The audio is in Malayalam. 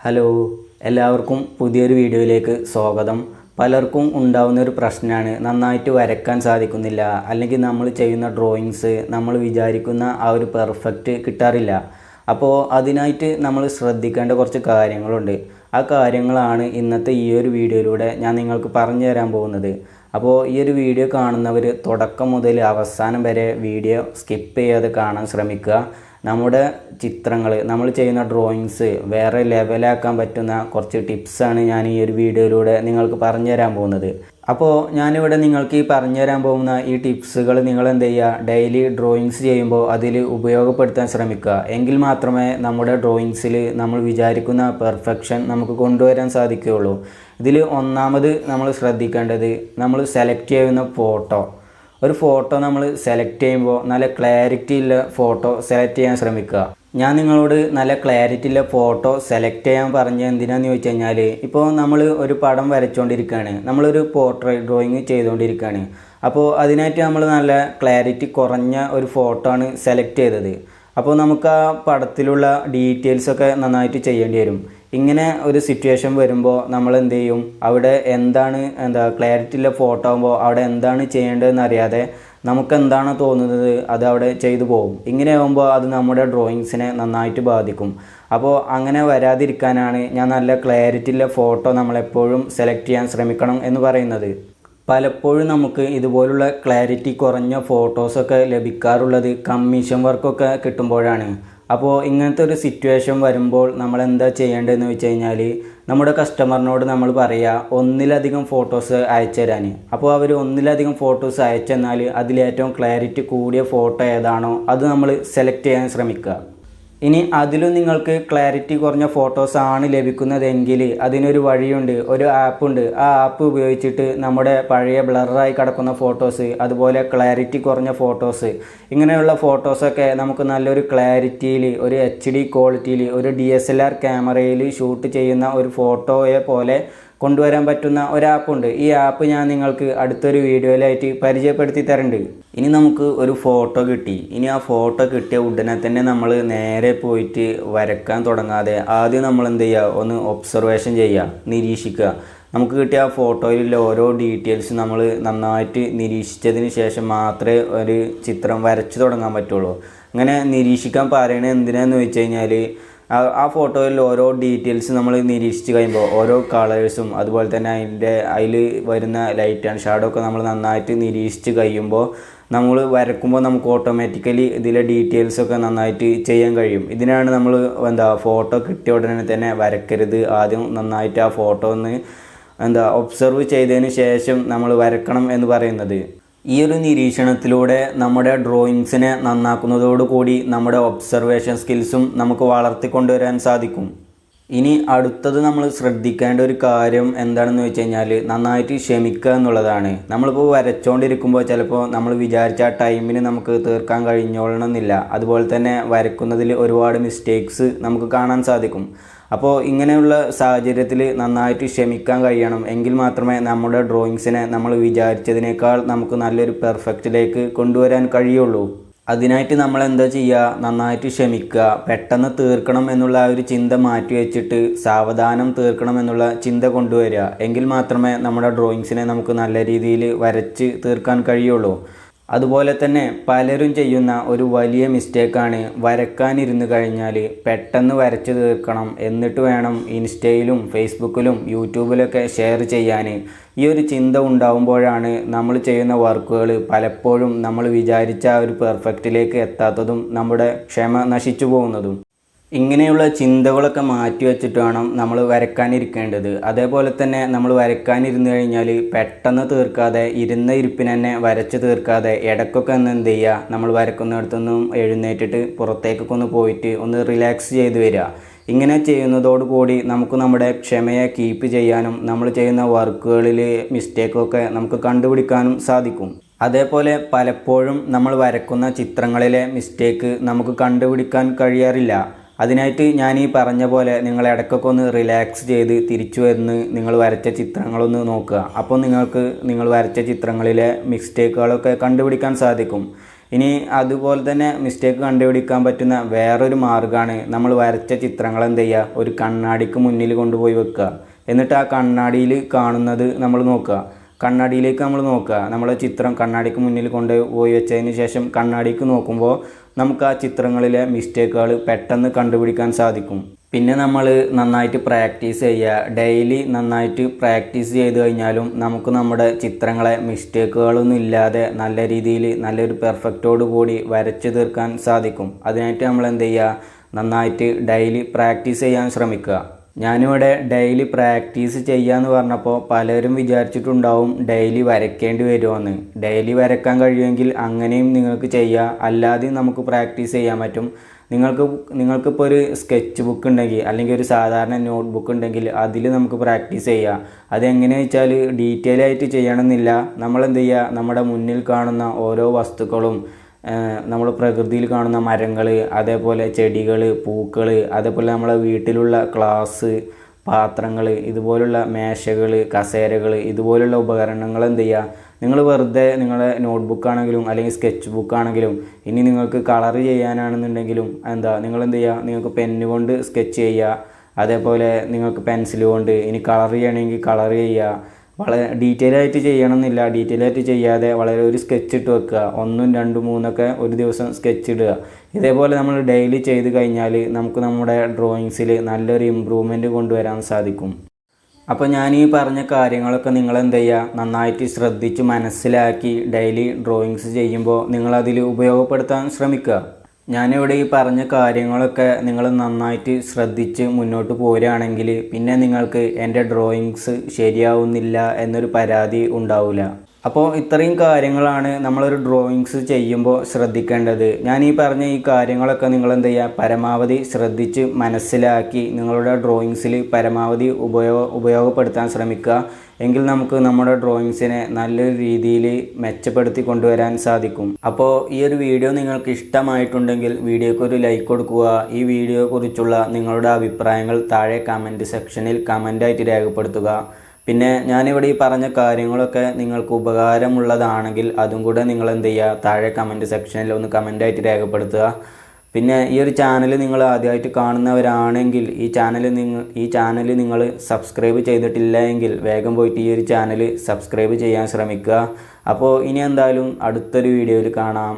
ഹലോ, എല്ലാവർക്കും പുതിയൊരു വീഡിയോയിലേക്ക് സ്വാഗതം. പലർക്കും ഉണ്ടാകുന്ന ഒരു പ്രശ്നമാണ് നന്നായിട്ട് വരയ്ക്കാൻ സാധിക്കുന്നില്ല, അല്ലെങ്കിൽ നമ്മൾ ചെയ്യുന്ന ഡ്രോയിങ്സ് നമ്മൾ വിചാരിക്കുന്ന ആ ഒരു പെർഫെക്റ്റ് കിട്ടാറില്ല. അപ്പോൾ അതിനായിട്ട് നമ്മൾ ശ്രദ്ധിക്കേണ്ട കുറച്ച് കാര്യങ്ങളുണ്ട്. ആ കാര്യങ്ങളാണ് ഇന്നത്തെ ഈ ഒരു വീഡിയോയിലൂടെ ഞാൻ നിങ്ങൾക്ക് പറഞ്ഞു തരാൻ പോകുന്നത്. അപ്പോൾ ഈ ഒരു വീഡിയോ കാണുന്നവർ തുടക്കം മുതൽ അവസാനം വരെ വീഡിയോ സ്കിപ്പ് ചെയ്യാതെ കാണാൻ ശ്രമിക്കുക. നമ്മുടെ ചിത്രങ്ങൾ, നമ്മൾ ചെയ്യുന്ന ഡ്രോയിങ്സ് വേറെ ലെവലാക്കാൻ പറ്റുന്ന കുറച്ച് ടിപ്സാണ് ഞാൻ ഈ ഒരു വീഡിയോയിലൂടെ നിങ്ങൾക്ക് പറഞ്ഞു തരാൻ പോകുന്നത്. അപ്പോൾ ഞാനിവിടെ നിങ്ങൾക്ക് ഈ പറഞ്ഞു തരാൻ പോകുന്ന ഈ ടിപ്സുകൾ നിങ്ങൾ എന്ത് ചെയ്യുക, ഡെയിലി ഡ്രോയിങ്സ് ചെയ്യുമ്പോൾ അതിൽ ഉപയോഗപ്പെടുത്താൻ ശ്രമിക്കുക. എങ്കിൽ മാത്രമേ നമ്മുടെ ഡ്രോയിങ്സിൽ നമ്മൾ വിചാരിക്കുന്ന പെർഫെക്ഷൻ നമുക്ക് കൊണ്ടുവരാൻ സാധിക്കുകയുള്ളൂ. ഇതിൽ ഒന്നാമത് നമ്മൾ ശ്രദ്ധിക്കേണ്ടത്, നമ്മൾ സെലക്ട് ചെയ്യുന്ന ഫോട്ടോ. ഒരു ഫോട്ടോ നമ്മൾ സെലക്ട് ചെയ്യുമ്പോൾ നല്ല ക്ലാരിറ്റി ഉള്ള ഫോട്ടോ സെലക്ട് ചെയ്യാൻ ശ്രമിക്കുക. ഞാൻ നിങ്ങളോട് നല്ല ക്ലാരിറ്റി ഉള്ള ഫോട്ടോ സെലക്ട് ചെയ്യാൻ പറഞ്ഞത് എന്തിനാന്ന് ചോദിച്ചു കഴിഞ്ഞാൽ, ഇപ്പോൾ നമ്മൾ ഒരു പടം വരച്ചുകൊണ്ടിരിക്കുകയാണ്, നമ്മളൊരു പോർട്രേറ്റ് ഡ്രോയിങ് ചെയ്തുകൊണ്ടിരിക്കുകയാണ്. അപ്പോൾ അതിനായിട്ട് നമ്മൾ നല്ല ക്ലാരിറ്റി കുറഞ്ഞ ഒരു ഫോട്ടോ ആണ് സെലക്ട് ചെയ്തത്. അപ്പോൾ നമുക്ക് ആ പടത്തിലുള്ള ഡീറ്റെയിൽസൊക്കെ നന്നായിട്ട് ചെയ്യേണ്ടി വരും. ഇങ്ങനെ ഒരു സിറ്റുവേഷൻ വരുമ്പോൾ നമ്മൾ എന്ത് ചെയ്യും, അവിടെ എന്താണ് ക്ലാരിറ്റി ഉള്ള ഫോട്ടോ ആകുമ്പോൾ അവിടെ എന്താണ് ചെയ്യേണ്ടതെന്ന് അറിയാതെ നമുക്ക് എന്താണ് തോന്നുന്നത് അത് അവിടെ ചെയ്തു പോകും. ഇങ്ങനെ ആകുമ്പോൾ അത് നമ്മുടെ ഡ്രോയിങ്സിനെ നന്നായിട്ട് ബാധിക്കും. അപ്പോൾ അങ്ങനെ വരാതിരിക്കാനാണ് ഞാൻ നല്ല ക്ലാരിറ്റി ഉള്ള ഫോട്ടോ നമ്മളെപ്പോഴും സെലക്ട് ചെയ്യാൻ ശ്രമിക്കണം എന്ന് പറയുന്നത്. പലപ്പോഴും നമുക്ക് ഇതുപോലുള്ള ക്ലാരിറ്റി കുറഞ്ഞ ഫോട്ടോസൊക്കെ ലഭിക്കാറുള്ളത് കമ്മീഷൻ വർക്കൊക്കെ കിട്ടുമ്പോഴാണ്. അപ്പോൾ ഇങ്ങനത്തെ ഒരു സിറ്റുവേഷൻ വരുമ്പോൾ നമ്മൾ എന്താ ചെയ്യേണ്ടതെന്ന് വെച്ച് കഴിഞ്ഞാൽ, നമ്മുടെ കസ്റ്റമറിനോട് നമ്മൾ പറയുക ഒന്നിലധികം ഫോട്ടോസ് അയച്ചു തരാൻ. അപ്പോൾ അവർ ഒന്നിലധികം ഫോട്ടോസ് അയച്ചു തന്നാൽ അതിലേറ്റവും ക്ലാരിറ്റി കൂടിയ ഫോട്ടോ ഏതാണോ അത് നമ്മൾ സെലക്ട് ചെയ്യാൻ ശ്രമിക്കുക. ഇനി അതിലും നിങ്ങൾക്ക് ക്ലാരിറ്റി കുറഞ്ഞ ഫോട്ടോസ് ആണ് ലഭിക്കുന്നതെങ്കിൽ അതിനൊരു വഴിയുണ്ട്, ഒരു ആപ്പുണ്ട്. ആ ആപ്പ് ഉപയോഗിച്ചിട്ട് നമ്മുടെ പഴയ ബ്ലറായി കിടക്കുന്ന ഫോട്ടോസ്, അതുപോലെ ക്ലാരിറ്റി കുറഞ്ഞ ഫോട്ടോസ്, ഇങ്ങനെയുള്ള ഫോട്ടോസൊക്കെ നമുക്ക് നല്ലൊരു ക്ലാരിറ്റിയിൽ, ഒരു HD ക്വാളിറ്റിയിൽ, ഒരു DSLR ക്യാമറയിൽ ഷൂട്ട് ചെയ്യുന്ന ഒരു ഫോട്ടോയെ പോലെ കൊണ്ടുവരാൻ പറ്റുന്ന ഒരു ആപ്പുണ്ട്. ഈ ആപ്പ് ഞാൻ നിങ്ങൾക്ക് അടുത്തൊരു വീഡിയോയിലായിട്ട് പരിചയപ്പെടുത്തി തരുന്നുണ്ട്. ഇനി നമുക്ക് ഒരു ഫോട്ടോ കിട്ടി. ഇനി ആ ഫോട്ടോ കിട്ടിയ ഉടനെ തന്നെ നമ്മൾ നേരെ പോയിട്ട് വരയ്ക്കാൻ തുടങ്ങാതെ ആദ്യം നമ്മൾ എന്ത് ചെയ്യുക, ഒന്ന് ഒബ്സർവേഷൻ ചെയ്യുക, നിരീക്ഷിക്കുക. നമുക്ക് കിട്ടിയ ആ ഫോട്ടോയിലുള്ള ഓരോ ഡീറ്റെയിൽസ് നമ്മൾ നന്നായിട്ട് നിരീക്ഷിച്ചതിന് ശേഷം മാത്രമേ ഒരു ചിത്രം വരച്ച് തുടങ്ങാൻ പറ്റുള്ളൂ. അങ്ങനെ നിരീക്ഷിക്കാൻ പറയണത് എന്തിനാന്ന് വെച്ച് കഴിഞ്ഞാൽ, ആ ഫോട്ടോയിൽ ഓരോ ഡീറ്റെയിൽസ് നമ്മൾ നിരീക്ഷിച്ച് കഴിയുമ്പോൾ ഓരോ കളേഴ്സും അതുപോലെ തന്നെ അതിൽ വരുന്ന ലൈറ്റ് ആൻഡ് ഷാഡോ ഒക്കെ നമ്മൾ നന്നായിട്ട് നിരീക്ഷിച്ച് കഴിയുമ്പോൾ നമ്മൾ വരക്കുമ്പോൾ നമുക്ക് ഓട്ടോമാറ്റിക്കലി ഇതിലെ ഡീറ്റെയിൽസൊക്കെ നന്നായിട്ട് ചെയ്യാൻ കഴിയും. ഇതിനാണ് നമ്മൾ ഫോട്ടോ കിട്ടിയ ഉടനെ തന്നെ വരക്കരുത്, ആദ്യം നന്നായിട്ട് ആ ഫോട്ടോ ഒന്ന് ഒബ്സർവ് ചെയ്തതിന് ശേഷം നമ്മൾ വരക്കണം എന്ന് പറയുന്നത്. ഈ ഒരു നിരീക്ഷണത്തിലൂടെ നമ്മുടെ ഡ്രോയിങ്സിനെ നന്നാക്കുന്നതോടുകൂടി നമ്മുടെ ഒബ്സർവേഷൻ സ്കിൽസും നമുക്ക് വളർത്തിക്കൊണ്ടുവരാൻ സാധിക്കും. ഇനി അടുത്തത് നമ്മൾ ശ്രദ്ധിക്കേണ്ട ഒരു കാര്യം എന്താണെന്ന് വെച്ച് കഴിഞ്ഞാൽ, നന്നായിട്ട് ക്ഷമിക്കുക എന്നുള്ളതാണ്. നമ്മളിപ്പോൾ വരച്ചുകൊണ്ടിരിക്കുമ്പോൾ ചിലപ്പോൾ നമ്മൾ വിചാരിച്ച ആ ടൈമിന് നമുക്ക് തീർക്കാൻ കഴിഞ്ഞോളണമെന്നില്ല. അതുപോലെ തന്നെ വരക്കുന്നതിൽ ഒരുപാട് മിസ്റ്റേക്സ് നമുക്ക് കാണാൻ സാധിക്കും. അപ്പോൾ ഇങ്ങനെയുള്ള സാഹചര്യത്തിൽ നന്നായിട്ട് ക്ഷമിക്കാൻ കഴിയണം. എങ്കിൽ മാത്രമേ നമ്മുടെ ഡ്രോയിങ്സിനെ നമ്മൾ വിചാരിച്ചതിനേക്കാൾ നമുക്ക് നല്ലൊരു പെർഫെക്റ്റിലേക്ക് കൊണ്ടുവരാൻ കഴിയുള്ളൂ. അതിനായിട്ട് നമ്മൾ എന്താ ചെയ്യുക, നന്നായിട്ട് ക്ഷമിക്കുക. പെട്ടെന്ന് തീർക്കണം എന്നുള്ള ആ ഒരു ചിന്ത മാറ്റി വെച്ചിട്ട് സാവധാനം തീർക്കണം എന്നുള്ള ചിന്ത കൊണ്ടുവരിക. എങ്കിൽ മാത്രമേ നമ്മുടെ ഡ്രോയിങ്സിനെ നമുക്ക് നല്ല രീതിയിൽ വരച്ച് തീർക്കാൻ കഴിയുള്ളൂ. അതുപോലെ തന്നെ പലരും ചെയ്യുന്ന ഒരു വലിയ മിസ്റ്റേക്കാണ്, വരക്കാനിരുന്ന് കഴിഞ്ഞാൽ പെട്ടെന്ന് വരച്ച് തീർക്കണം, എന്നിട്ട് വേണം ഇൻസ്റ്റയിലും ഫേസ്ബുക്കിലും യൂട്യൂബിലൊക്കെ ഷെയർ ചെയ്യാൻ. ഈ ഒരു ചിന്ത ഉണ്ടാകുമ്പോഴാണ് നമ്മൾ ചെയ്യുന്ന വർക്കുകൾ പലപ്പോഴും നമ്മൾ വിചാരിച്ച ആ ഒരു പെർഫെക്റ്റിലേക്ക് എത്താത്തതും നമ്മുടെ ക്ഷമ നശിച്ചു പോകുന്നതും. ഇങ്ങനെയുള്ള ചിന്തകളൊക്കെ മാറ്റി വെച്ചിട്ട് വേണം നമ്മൾ വരക്കാനിരിക്കേണ്ടത്. അതേപോലെ തന്നെ നമ്മൾ വരക്കാനിരുന്ന് കഴിഞ്ഞാൽ പെട്ടെന്ന് തീർക്കാതെ, ഇരുന്ന ഇരിപ്പിന് തന്നെ വരച്ച് തീർക്കാതെ ഇടയ്ക്കൊക്കെ ഒന്ന് എന്ത് ചെയ്യുക, നമ്മൾ വരക്കുന്നിടത്തൊന്നും എഴുന്നേറ്റിട്ട് പുറത്തേക്കൊക്കെ ഒന്ന് പോയിട്ട് ഒന്ന് റിലാക്സ് ചെയ്ത് വരിക. ഇങ്ങനെ ചെയ്യുന്നതോടുകൂടി നമുക്ക് നമ്മുടെ ക്ഷമയെ കീപ്പ് ചെയ്യാനും നമ്മൾ ചെയ്യുന്ന വർക്കുകളിൽ മിസ്റ്റേക്കൊക്കെ നമുക്ക് കണ്ടുപിടിക്കാനും സാധിക്കും. അതേപോലെ പലപ്പോഴും നമ്മൾ വരക്കുന്ന ചിത്രങ്ങളിലെ മിസ്റ്റേക്ക് നമുക്ക് കണ്ടുപിടിക്കാൻ കഴിയാറില്ല. അതിനായിട്ട് ഞാൻ ഈ പറഞ്ഞ പോലെ നിങ്ങൾ ഇടയ്ക്കൊക്കെ ഒന്ന് റിലാക്സ് ചെയ്ത് തിരിച്ചു വന്ന് നിങ്ങൾ വരച്ച ചിത്രങ്ങളൊന്ന് നോക്കുക. അപ്പോൾ നിങ്ങൾക്ക് നിങ്ങൾ വരച്ച ചിത്രങ്ങളിലെ മിസ്റ്റേക്കുകളൊക്കെ കണ്ടുപിടിക്കാൻ സാധിക്കും. ഇനി അതുപോലെ തന്നെ മിസ്റ്റേക്ക് കണ്ടുപിടിക്കാൻ പറ്റുന്ന വേറൊരു മാർഗ്ഗമാണ് നമ്മൾ വരച്ച ചിത്രങ്ങൾ എന്ത് ചെയ്യുക, ഒരു കണ്ണാടിക്ക് മുന്നിൽ കൊണ്ടുപോയി വെക്കുക. എന്നിട്ട് ആ കണ്ണാടിയിൽ കാണുന്നത് നമ്മൾ നോക്കുക. കണ്ണാടിയിലേക്ക് നമ്മൾ നോക്കുക. നമ്മളെ ചിത്രം കണ്ണാടിക്ക് മുന്നിൽ കൊണ്ടുപോയി വെച്ചതിന് ശേഷം കണ്ണാടിക്ക് നോക്കുമ്പോൾ നമുക്ക് ആ ചിത്രങ്ങളിലെ മിസ്റ്റേക്കുകൾ പെട്ടെന്ന് കണ്ടുപിടിക്കാൻ സാധിക്കും. പിന്നെ നമ്മൾ നന്നായിട്ട് പ്രാക്ടീസ് ചെയ്യുക. ഡെയിലി നന്നായിട്ട് പ്രാക്ടീസ് ചെയ്ത് കഴിഞ്ഞാലും നമുക്ക് നമ്മുടെ ചിത്രങ്ങളെ മിസ്റ്റേക്കുകളൊന്നും ഇല്ലാതെ നല്ല രീതിയിൽ നല്ലൊരു പെർഫെക്റ്റോട് കൂടി വരച്ച് തീർക്കാൻ സാധിക്കും. അതിനായിട്ട് നമ്മൾ എന്ത് ചെയ്യുക, നന്നായിട്ട് ഡെയിലി പ്രാക്ടീസ് ചെയ്യാൻ ശ്രമിക്കുക. ഞാനിവിടെ ഡെയിലി പ്രാക്ടീസ് ചെയ്യാമെന്ന് പറഞ്ഞപ്പോൾ പലരും വിചാരിച്ചിട്ടുണ്ടാവും ഡെയിലി വരയ്ക്കേണ്ടി വരുമെന്ന്. ഡെയിലി വരയ്ക്കാൻ കഴിയുമെങ്കിൽ അങ്ങനെയും നിങ്ങൾക്ക് ചെയ്യാം, അല്ലാതെയും നമുക്ക് പ്രാക്ടീസ് ചെയ്യാൻ പറ്റും. നിങ്ങൾക്കിപ്പോൾ ഒരു സ്കെച്ച് ബുക്ക് ഉണ്ടെങ്കിൽ അല്ലെങ്കിൽ ഒരു സാധാരണ നോട്ട് ബുക്ക് ഉണ്ടെങ്കിൽ അതിൽ നമുക്ക് പ്രാക്ടീസ് ചെയ്യാം. അതെങ്ങനെയാണെന്ന് വെച്ചാൽ ഡീറ്റെയിൽ ആയിട്ട് ചെയ്യണമെന്നില്ല. നമ്മളെന്ത് ചെയ്യുക, നമ്മുടെ മുന്നിൽ കാണുന്ന ഓരോ വസ്തുക്കളും, നമ്മൾ പ്രകൃതിയിൽ കാണുന്ന മരങ്ങൾ, അതേപോലെ ചെടികൾ, പൂക്കൾ, അതേപോലെ നമ്മളെ വീട്ടിലുള്ള ഗ്ലാസ്, പാത്രങ്ങൾ, ഇതുപോലുള്ള മേശകൾ, കസേരകൾ, ഇതുപോലുള്ള ഉപകരണങ്ങൾ എന്ത് ചെയ്യുക, നിങ്ങൾ വെറുതെ നിങ്ങളുടെ നോട്ട്ബുക്കാണെങ്കിലും അല്ലെങ്കിൽ സ്കെച്ച് ബുക്കാണെങ്കിലും, ഇനി നിങ്ങൾക്ക് കളർ ചെയ്യാനാണെന്നുണ്ടെങ്കിലും നിങ്ങളെന്ത് ചെയ്യുക, നിങ്ങൾക്ക് പെന്ന് കൊണ്ട് സ്കെച്ച് ചെയ്യുക. അതേപോലെ നിങ്ങൾക്ക് പെൻസിൽ കൊണ്ട് ഇനി കളർ ചെയ്യണമെങ്കിൽ കളർ ചെയ്യുക. വളരെ ഡീറ്റെയിൽ ആയിട്ട് ചെയ്യണമെന്നില്ല. ഡീറ്റെയിൽ ആയിട്ട് ചെയ്യാതെ വളരെ ഒരു സ്കെച്ച് ഇട്ട് വെക്കുക. 1, 2, 3 ഒരു ദിവസം സ്കെച്ച് ഇടുക. ഇതേപോലെ നമ്മൾ ഡെയിലി ചെയ്ത് കഴിഞ്ഞാൽ നമുക്ക് നമ്മുടെ ഡ്രോയിങ്സിൽ നല്ലൊരു ഇമ്പ്രൂവ്മെൻറ്റ് കൊണ്ടുവരാൻ സാധിക്കും. അപ്പോൾ ഞാൻ ഈ പറഞ്ഞ കാര്യങ്ങളൊക്കെ നിങ്ങളെന്ത് ചെയ്യുക, നന്നായിട്ട് ശ്രദ്ധിച്ച് മനസ്സിലാക്കി ഡെയിലി ഡ്രോയിങ്സ് ചെയ്യുമ്പോൾ നിങ്ങളതിൽ ഉപയോഗപ്പെടുത്താൻ ശ്രമിക്കുക. ഞാനിവിടെ ഈ പറഞ്ഞ കാര്യങ്ങളൊക്കെ നിങ്ങൾ നന്നായിട്ട് ശ്രദ്ധിച്ച് മുന്നോട്ട് പോരുകയാണെങ്കിൽ പിന്നെ നിങ്ങൾക്ക് എൻ്റെ ഡ്രോയിങ്സ് ശരിയാവുന്നില്ല എന്നൊരു പരാതി ഉണ്ടാവില്ല. അപ്പോൾ ഇത്രയും കാര്യങ്ങളാണ് നമ്മളൊരു ഡ്രോയിങ്സ് ചെയ്യുമ്പോൾ ശ്രദ്ധിക്കേണ്ടത്. ഞാൻ ഈ പറഞ്ഞ ഈ കാര്യങ്ങളൊക്കെ നിങ്ങളെന്ത് ചെയ്യുക, പരമാവധി ശ്രദ്ധിച്ച് മനസ്സിലാക്കി നിങ്ങളുടെ ഡ്രോയിങ്സിൽ പരമാവധി ഉപയോഗപ്പെടുത്താൻ ശ്രമിക്കുക. എങ്കിൽ നമുക്ക് നമ്മുടെ ഡ്രോയിങ്സിനെ നല്ലൊരു രീതിയിൽ മെച്ചപ്പെടുത്തി കൊണ്ടുവരാൻ സാധിക്കും. അപ്പോൾ ഈ ഒരു വീഡിയോ നിങ്ങൾക്ക് ഇഷ്ടമായിട്ടുണ്ടെങ്കിൽ വീഡിയോക്ക് ഒരു ലൈക്ക് കൊടുക്കുക. ഈ വീഡിയോയെക്കുറിച്ചുള്ള നിങ്ങളുടെ അഭിപ്രായങ്ങൾ താഴെ കമൻറ്റ് സെക്ഷനിൽ കമൻ്റായിട്ട് രേഖപ്പെടുത്തുക. പിന്നെ ഞാനിവിടെ ഈ പറഞ്ഞ കാര്യങ്ങളൊക്കെ നിങ്ങൾക്ക് ഉപകാരമുള്ളതാണെങ്കിൽ അതും കൂടെ നിങ്ങൾ എന്ത് ചെയ്യുക, താഴെ കമൻറ്റ് സെക്ഷനിൽ ഒന്ന് കമൻ്റായിട്ട് രേഖപ്പെടുത്തുക. പിന്നെ ഈ ഒരു ചാനൽ നിങ്ങൾ ആദ്യമായിട്ട് കാണുന്നവരാണെങ്കിൽ ഈ ചാനൽ നിങ്ങൾ സബ്സ്ക്രൈബ് ചെയ്തിട്ടില്ല എങ്കിൽ വേഗം പോയിട്ട് ഈ ഒരു ചാനൽ സബ്സ്ക്രൈബ് ചെയ്യാൻ ശ്രമിക്കുക. അപ്പോൾ ഇനി എന്തായാലും അടുത്തൊരു വീഡിയോയിൽ കാണാം.